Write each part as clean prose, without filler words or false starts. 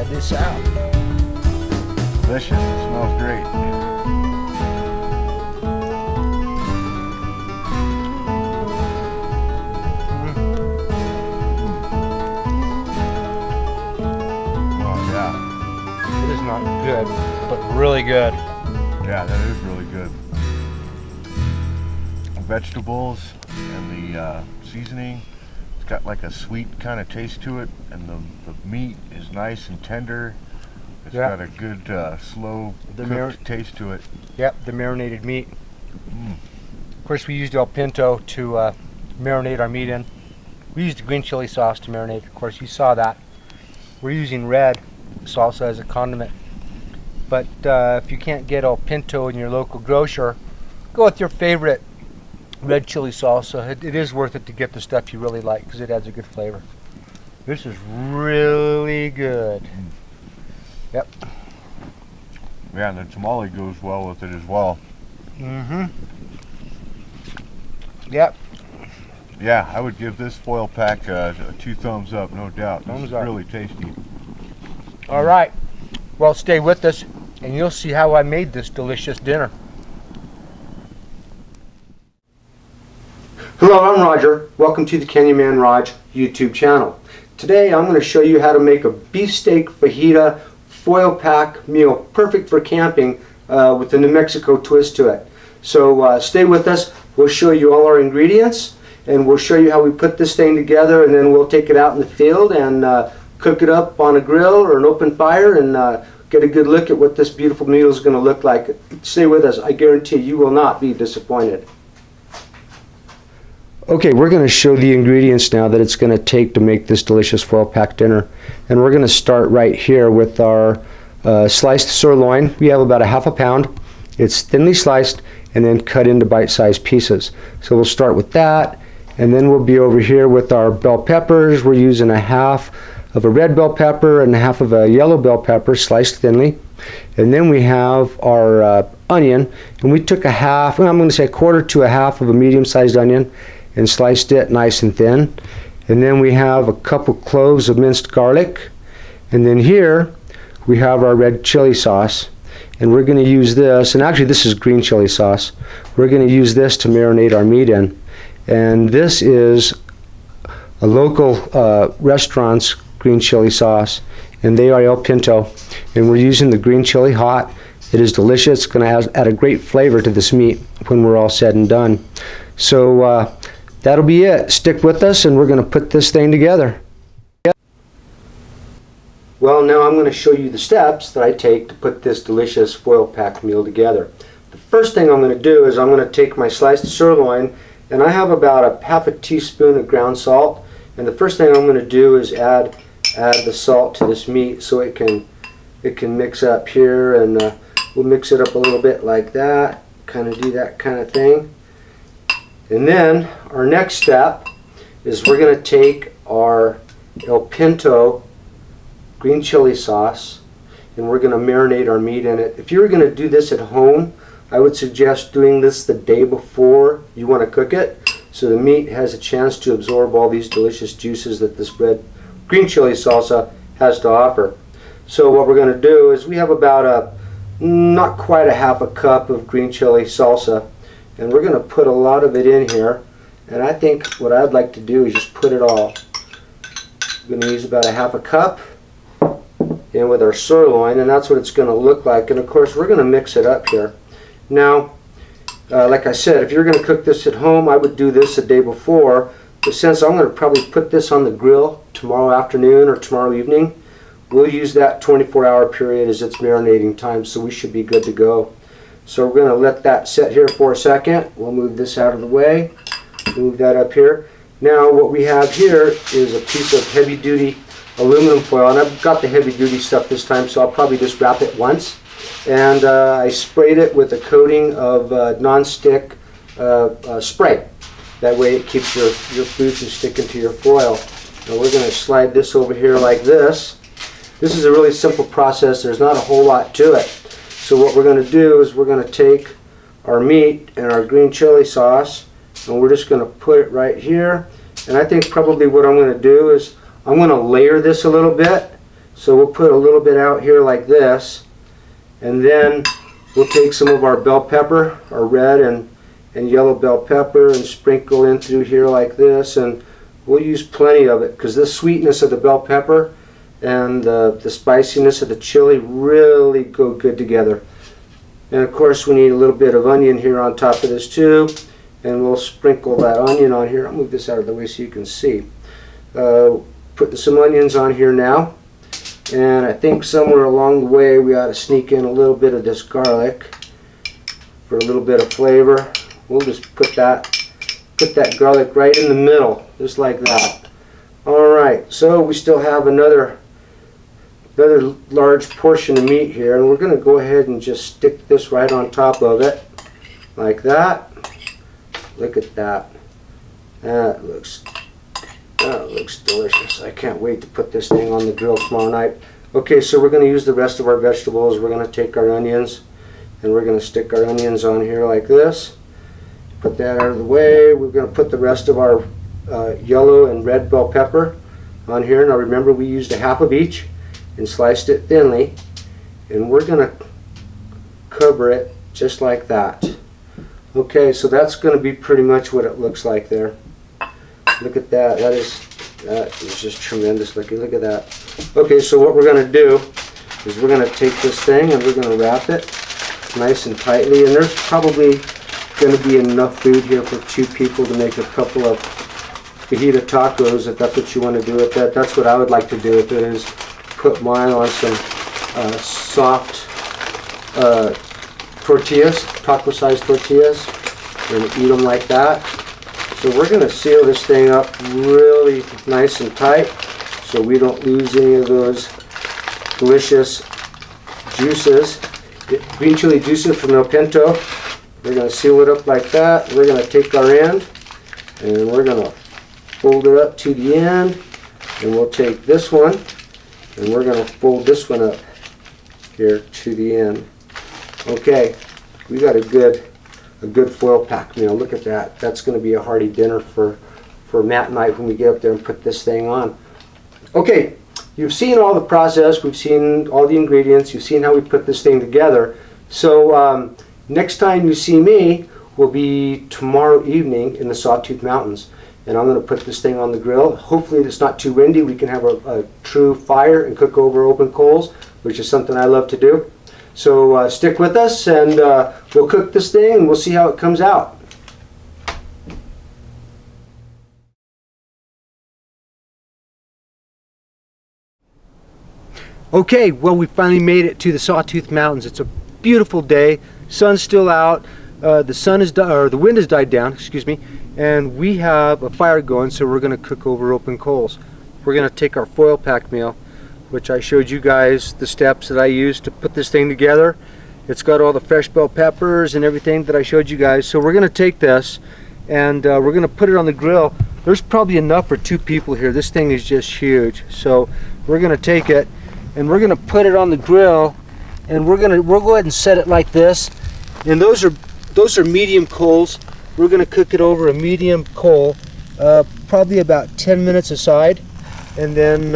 try this out. Delicious. It smells great. Oh yeah. It is not good, but really good. Yeah, that is really good. The vegetables and the seasoning, it's got like a sweet kind of taste to it, and the meat is nice and tender. It's got a good slow cooked taste to it. Yep, the marinated meat. Of course, we used El Pinto to marinate our meat in. We used the green chili sauce to marinate. Of course, you saw that. We're using red salsa as a condiment. But if you can't get El Pinto in your local grocer, go with your favorite red chili salsa. It is worth it to get the stuff you really like because it adds a good flavor. This is really good. Yep. Yeah, and the tamale goes well with it as well. Yep. Yeah, I would give this foil pack 2 thumbs up, no doubt. This is really tasty. All right. Well, stay with us, and you'll see how I made this delicious dinner. Hello, I'm Roger. Welcome to the knynman Raj YouTube channel. Today, I'm going to show you how to make a beef steak fajita foil pack meal, perfect for camping with a New Mexico twist to it. So stay with us. We'll show you all our ingredients, and we'll show you how we put this thing together, and then we'll take it out in the field and cook it up on a grill or an open fire and get a good look at what this beautiful meal is going to look like. Stay with us. I guarantee you will not be disappointed. Okay, we're going to show the ingredients now that it's going to take to make this delicious foil pack dinner. And we're going to start right here with our sliced sirloin. We have about a half a pound. It's thinly sliced and then cut into bite-sized pieces. So we'll start with that, and then we'll be over here with our bell peppers. We're using a half of a red bell pepper and half of a yellow bell pepper sliced thinly. And then we have our onion, and we took a half, well, I'm going to say a quarter to a half of a medium-sized onion and sliced it nice and thin. And then we have a couple cloves of minced garlic. And then here we have our red chili sauce. And we're going to use this, and actually this is green chili sauce. We're going to use this to marinate our meat in. And this is a local restaurant's green chili sauce, and they are El Pinto. And we're using the green chili hot. It is delicious. It's going to add a great flavor to this meat when we're all said and done. So that'll be it. Stick with us, and we're going to put this thing together. Well, now I'm going to show you the steps that I take to put this delicious foil pack meal together. The first thing I'm going to do is I'm going to take my sliced sirloin, and I have about a half a teaspoon of ground salt. And the first thing I'm going to do is add the salt to this meat so it can mix up here, and we'll mix it up a little bit like that, kind of do that kind of thing. And then our next step is we're going to take our El Pinto green chili sauce, and we're going to marinate our meat in it. If you were going to do this at home, I would suggest doing this the day before you want to cook it, so the meat has a chance to absorb all these delicious juices that this green chili salsa has to offer. So what we're going to do is we have about not quite a half a cup of green chili salsa, and we're going to put a lot of it in here. And I think what I'd like to do is just put it all. I'm going to use about a half a cup in with our sirloin, and that's what it's going to look like. And of course we're going to mix it up here. Now like I said, if you're going to cook this at home, I would do this the day before, but since I'm going to probably put this on the grill tomorrow afternoon or tomorrow evening, we'll use that 24-hour period as its marinating time, so we should be good to go. So we're going to let that set here for a second. We'll move this out of the way, move that up here. Now what we have here is a piece of heavy-duty aluminum foil, and I've got the heavy-duty stuff this time, so I'll probably just wrap it once. And I sprayed it with a coating of non-stick spray. That way it keeps your food from sticking to your foil. Now we're going to slide this over here like this. This is a really simple process. There's not a whole lot to it. So what we're going to do is we're going to take our meat and our green chili sauce, and we're just going to put it right here. And I think probably what I'm going to do is I'm going to layer this a little bit, So we'll put a little bit out here like this, and then we'll take some of our bell pepper, our red and yellow bell pepper, and sprinkle in through here like this, and we'll use plenty of it because the sweetness of the bell pepper and the spiciness of the chili really go good together. And of course we need a little bit of onion here on top of this too, and we'll sprinkle that onion on here. I'll move this out of the way so you can see. Putting some onions on here now, and I think somewhere along the way we ought to sneak in a little bit of this garlic for a little bit of flavor. We'll just put that garlic right in the middle, just like that. Alright, so we still have another large portion of meat here, and we're going to go ahead and just stick this right on top of it, like that. Look at that. That looks delicious. I can't wait to put this thing on the grill tomorrow night. Okay, so we're going to use the rest of our vegetables. We're going to take our onions, and we're going to stick our onions on here like this. Put that out of the way. We're going to put the rest of our yellow and red bell pepper on here. Now remember, we used a half of each and sliced it thinly, and we're going to cover it just like that. Okay, so that's going to be pretty much what it looks like there. Look at that. That is just tremendous looking. Look at that. Okay, so what we're going to do is we're going to take this thing and we're going to wrap it nice and tightly, and there's probably going to be enough food here for 2 people to make a couple of fajita tacos, if that's what you want to do with that. That's what I would like to do with it, is put mine on some soft tortillas, taco-sized tortillas, and eat them like that. So we're going to seal this thing up really nice and tight so we don't lose any of those delicious juices. Green chili juices from El Pinto. We're going to seal it up like that. We're going to take our end and we're going to fold it up to the end, and we'll take this one and we're going to fold this one up here to the end. Okay, we got a good foil pack meal. Look at that. That's going to be a hearty dinner for Matt and I when we get up there and put this thing on. Okay, you've seen all the process. We've seen all the ingredients. You've seen how we put this thing together. So next time you see me will be tomorrow evening in the Sawtooth Mountains, and I'm going to put this thing on the grill. Hopefully it's not too windy. We can have a true fire and cook over open coals, which is something I love to do. So stick with us, and we'll cook this thing and we'll see how it comes out. Okay, well, we finally made it to the Sawtooth Mountains. It's a beautiful day. Sun's still out. The wind has died down, excuse me, and we have a fire going, so we're going to cook over open coals. We're going to take our foil pack meal, which I showed you guys the steps that I used to put this thing together. It's got all the fresh bell peppers and everything that I showed you guys. So we're going to take this and we're going to put it on the grill. There's probably enough for 2 people here. This thing is just huge. So we're going to take it and we're going to put it on the grill, and we'll go ahead and set it like this. And those are medium coals. We're going to cook it over a medium coal, probably about 10 minutes aside, and then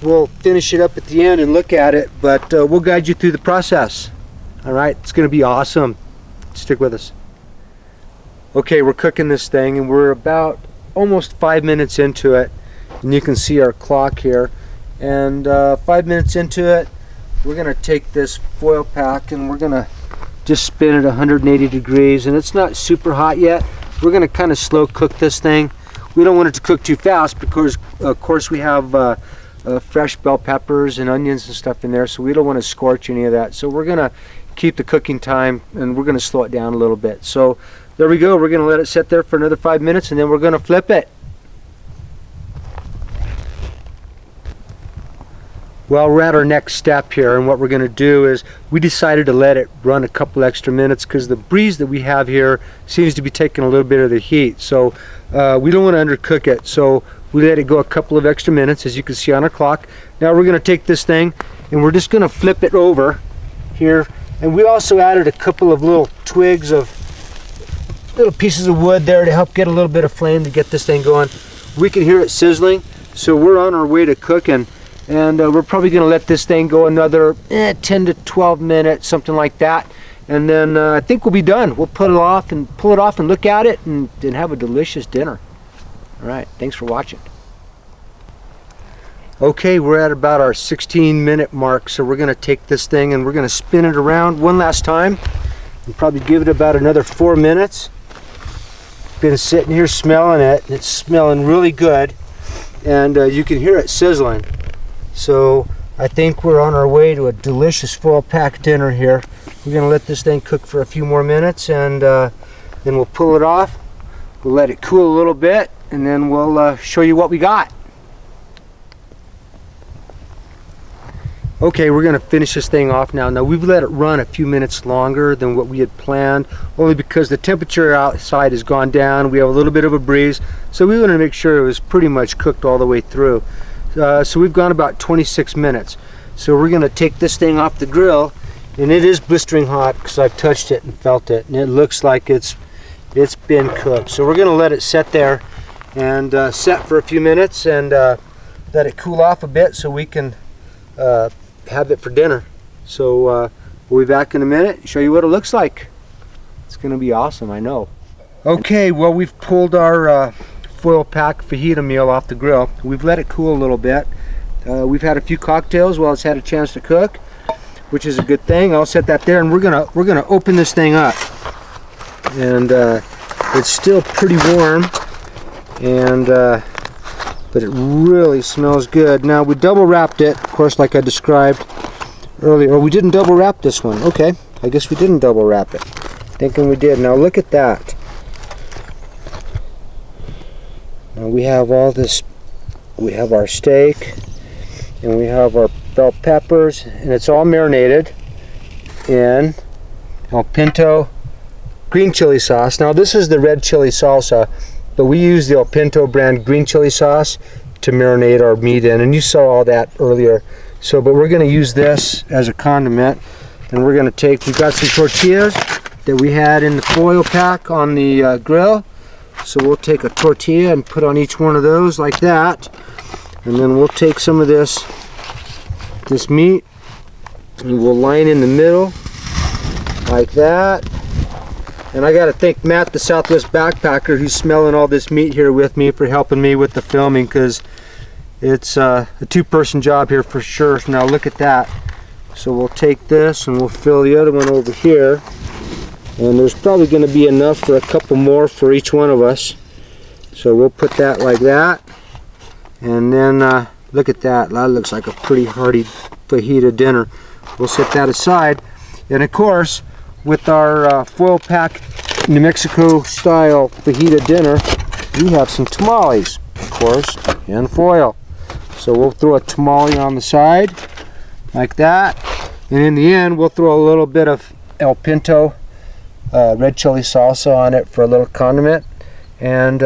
we'll finish it up at the end and look at it, but we'll guide you through the process. All right, it's going to be awesome. Stick with us. Okay, we're cooking this thing, and we're about almost 5 minutes into it, and you can see our clock here. And 5 minutes into it, we're going to take this foil pack and we're going to just spin it 180 degrees, and it's not super hot yet. We're going to kind of slow cook this thing. We don't want it to cook too fast because of course we have fresh bell peppers and onions and stuff in there, so we don't want to scorch any of that. So we're going to keep the cooking time and we're going to slow it down a little bit. So there we go. We're going to let it sit there for another 5 minutes and then we're going to flip it. Well, we're at our next step here, and what we're going to do is we decided to let it run a couple extra minutes because the breeze that we have here seems to be taking a little bit of the heat. So we don't want to undercook it, so we let it go a couple of extra minutes, as you can see on our clock. Now we're going to take this thing and we're just going to flip it over here, and we also added a couple of little twigs of little pieces of wood there to help get a little bit of flame to get this thing going. We can hear it sizzling, so we're on our way to cooking. And we're probably going to let this thing go another 10 to 12 minutes, something like that. And then I think we'll be done. We'll pull it off and look at it and have a delicious dinner. All right, thanks for watching. Okay, we're at about our 16-minute mark, so we're going to take this thing and we're going to spin it around one last time and probably give it about another 4 minutes. Been sitting here smelling it, and it's smelling really good, and you can hear it sizzling. So I think we're on our way to a delicious foil pack dinner here. We're going to let this thing cook for a few more minutes, and then we'll pull it off. We'll let it cool a little bit, and then we'll show you what we got. Okay, we're going to finish this thing off now. Now, we've let it run a few minutes longer than what we had planned, only because the temperature outside has gone down. We have a little bit of a breeze, so we wanted to make sure it was pretty much cooked all the way through. So we've gone about 26 minutes. So we're going to take this thing off the grill, and it is blistering hot because I've touched it and felt it, and it looks like it's been cooked. So we're going to let it set there and set for a few minutes and let it cool off a bit so we can have it for dinner. So we'll be back in a minute and show you what it looks like. It's going to be awesome, I know. Okay, well, we've pulled our foil pack fajita meal off the grill. We've let it cool a little bit. We've had a few cocktails while it's had a chance to cook, which is a good thing. I'll set that there, and we're gonna open this thing up. And it's still pretty warm, and but it really smells good. Now, we double wrapped it, of course, like I described earlier. Or we didn't double wrap this one. Okay, I guess we didn't double wrap it. Thinking we did. Now look at that. Now we have all this. We have our steak, and we have our bell peppers, and it's all marinated in Pinto green chili sauce. Now this is the red chili salsa, but we use the Pinto brand green chili sauce to marinate our meat in, and you saw all that earlier. So, but we're going to use this as a condiment, and we're going to take, we've got some tortillas that we had in the foil pack on the grill. So we'll take a tortilla and put on each one of those like that, and then we'll take some of this meat and we'll line in the middle like that. And I got to thank Matt, the Southwest backpacker, who's smelling all this meat here with me, for helping me with the filming, because it's a two-person job here for sure. Now look at that. So we'll take this and we'll fill the other one over here, and there's probably going to be enough for a couple more for each one of us. So we'll put that like that, and then look at that. That looks like a pretty hearty fajita dinner. We'll set that aside, and of course, with our foil pack New Mexico style fajita dinner, we have some tamales, of course, in foil. So we'll throw a tamale on the side like that, and in the end we'll throw a little bit of El Pinto red chili salsa on it for a little condiment. And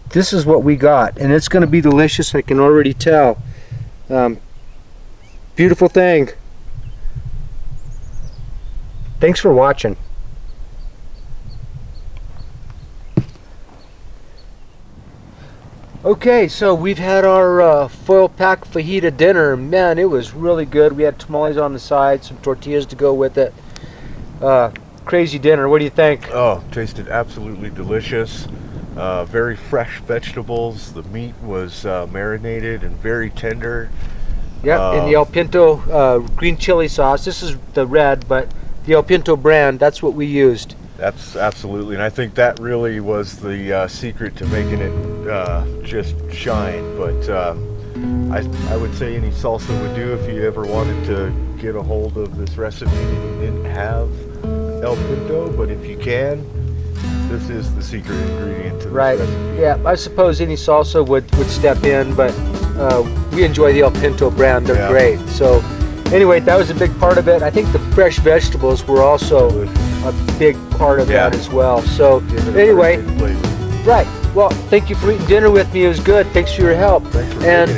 this is what we got, and it's going to be delicious, I can already tell. Beautiful thing. Thanks for watching. Okay, so we've had our foil pack fajita dinner. Man, it was really good. We had tamales on the side, some tortillas to go with it. Crazy dinner. What do you think? Oh, tasted absolutely delicious. Very fresh vegetables. The meat was marinated and very tender. Yep, in the El Pinto green chili sauce. This is the red, but the El Pinto brand, that's what we used. That's absolutely, and I think that really was the secret to making it just shine. But I would say any salsa would do if you ever wanted to get a hold of this recipe and you didn't have El Pinto. But if you can, this is the secret ingredient to this recipe. Yeah, I suppose any salsa would step in, but we enjoy the El Pinto brand. They're great. So anyway, that was a big part of it. I think the fresh vegetables were also a big part of that as well. So anyway, right. Well, thank you for eating dinner with me. It was good. Thanks for your help. And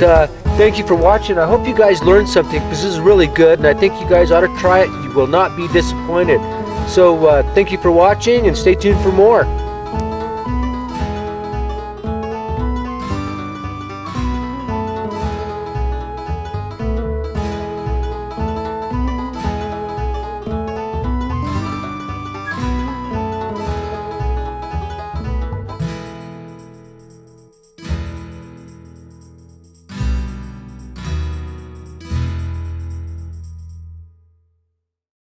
thank you for watching. I hope you guys learned something, because this is really good, and I think you guys ought to try it. You will not be disappointed. So thank you for watching, and stay tuned for more.